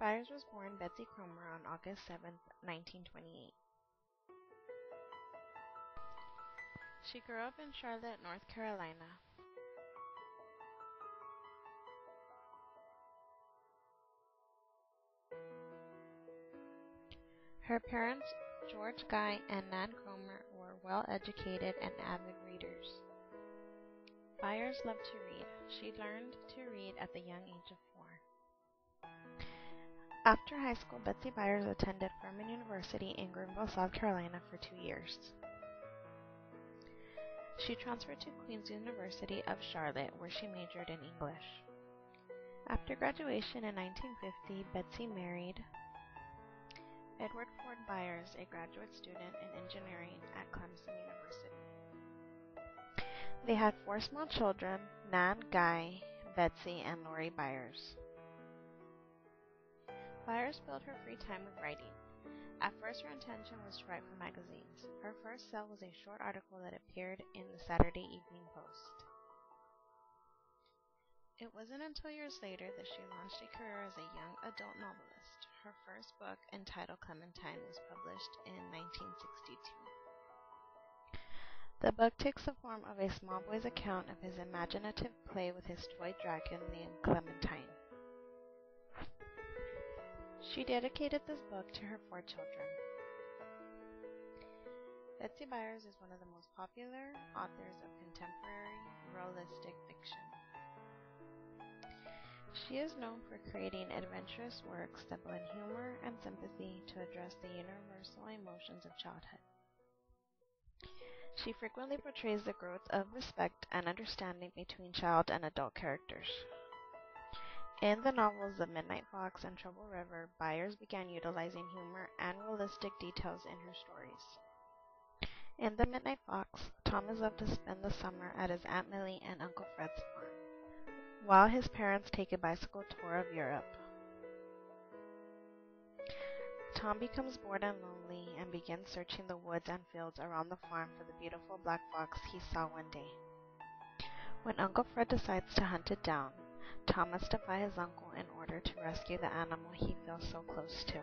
Byars was born Betsy Cromer on August 7, 1928. She grew up in Charlotte, North Carolina. Her parents, George Guy and Nan Cromer, were well-educated and avid readers. Byars loved to read. She learned to read at the young age of 4. After high school, Betsy Byars attended Furman University in Greenville, South Carolina for 2 years. She transferred to Queen's University of Charlotte, where she majored in English. After graduation in 1950, Betsy married Edward Ford Byars, a graduate student in engineering at Clemson University. They had 4 small children, Nan, Guy, Betsy, and Lori Byars. Byars filled her free time with writing. At first, her intention was to write for magazines. Her first sale was a short article that appeared in the Saturday Evening Post. It wasn't until years later that she launched a career as a young adult novelist. Her first book, entitled Clementine, was published in 1962. The book takes the form of a small boy's account of his imaginative play with his toy dragon named Clementine. She dedicated this book to her 4 children. Betsy Byars is one of the most popular authors of contemporary realistic fiction. She is known for creating adventurous works that blend humor and sympathy to address the universal emotions of childhood. She frequently portrays the growth of respect and understanding between child and adult characters. In the novels The Midnight Fox and Trouble River, Byars began utilizing humor and realistic details in her stories. In The Midnight Fox, Tom is left to spend the summer at his Aunt Millie and Uncle Fred's farm, while his parents take a bicycle tour of Europe. Tom becomes bored and lonely and begins searching the woods and fields around the farm for the beautiful black fox he saw one day. When Uncle Fred decides to hunt it down, Tom must defy his uncle in order to rescue the animal he feels so close to.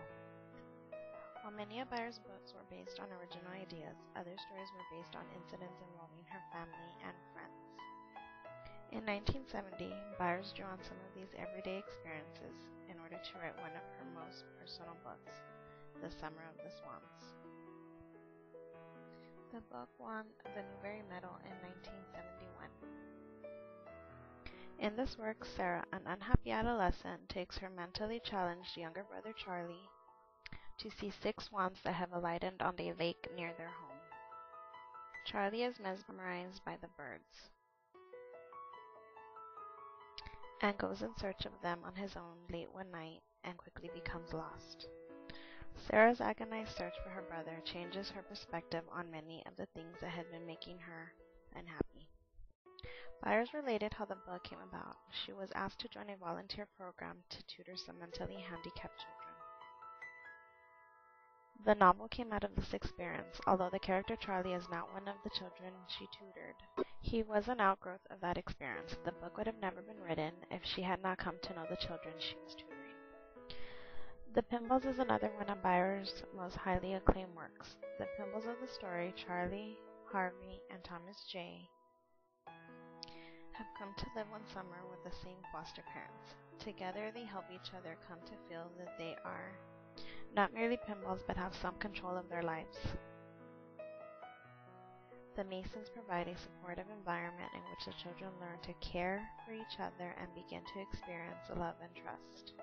While many of Byars' books were based on original ideas, other stories were based on incidents involving her family and friends. In 1970, Byars drew on some of these everyday experiences in order to write one of her most personal books, The Summer of the Swans. The book won the Newbery Medal in 1971. In this work, Sarah, an unhappy adolescent, takes her mentally challenged younger brother Charlie to see 6 swans that have alighted on a lake near their home. Charlie is mesmerized by the birds and goes in search of them on his own late one night and quickly becomes lost. Sarah's agonized search for her brother changes her perspective on many of the things that had been making her unhappy. Byars related how the book came about. She was asked to join a volunteer program to tutor some mentally handicapped children. The novel came out of this experience, although the character Charlie is not one of the children she tutored. He was an outgrowth of that experience. The book would have never been written if she had not come to know the children she was tutoring. The Pimbles is another one of Byars' most highly acclaimed works. The Pimbles of the story, Charlie, Harvey, and Thomas J., have come to live one summer with the same foster parents. Together they help each other come to feel that they are not merely Pimbles but have some control of their lives. The Masons provide a supportive environment in which the children learn to care for each other and begin to experience love and trust.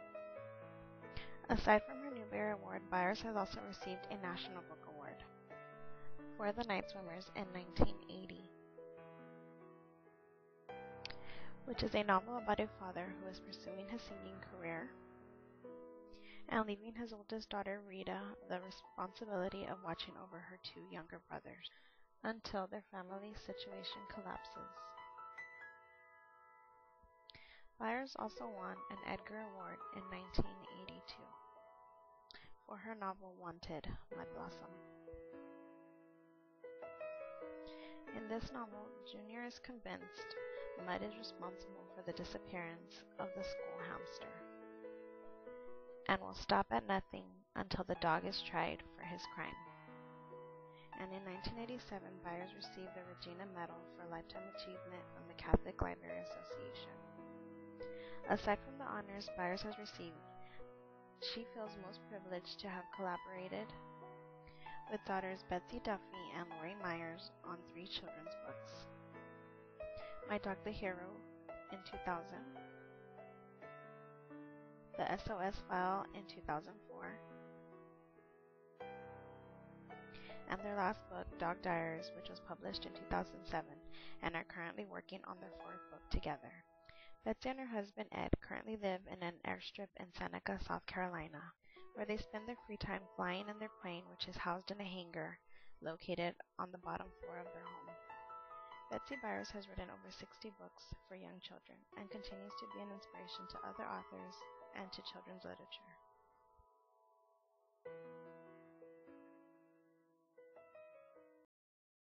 Aside from her Newbery Award, Byars has also received a National Book Award for The Night Swimmers in 1980, which is a novel about a father who is pursuing his singing career and leaving his oldest daughter, Rita, the responsibility of watching over her 2 younger brothers until their family situation collapses. Byars also won an Edgar Award in 1982 for her novel Wanted, Mud Blossom. In this novel, Junior is convinced Mud is responsible for the disappearance of the school hamster, and will stop at nothing until the dog is tried for his crime. And in 1987, Byars received the Regina Medal for Lifetime Achievement from the Catholic Library Association. Aside from the honors Byars has received, she feels most privileged to have collaborated with daughters Betsy Duffy and Lori Myers on 3 children's books. My Dog the Hero in 2000, The SOS File in 2004, and their last book, Dog Diaries, which was published in 2007, and are currently working on their 4th book together. Betsy and her husband Ed currently live in an airstrip in Seneca, South Carolina, where they spend their free time flying in their plane, which is housed in a hangar located on the bottom floor of their home. Betsy Byars has written over 60 books for young children and continues to be an inspiration to other authors and to children's literature.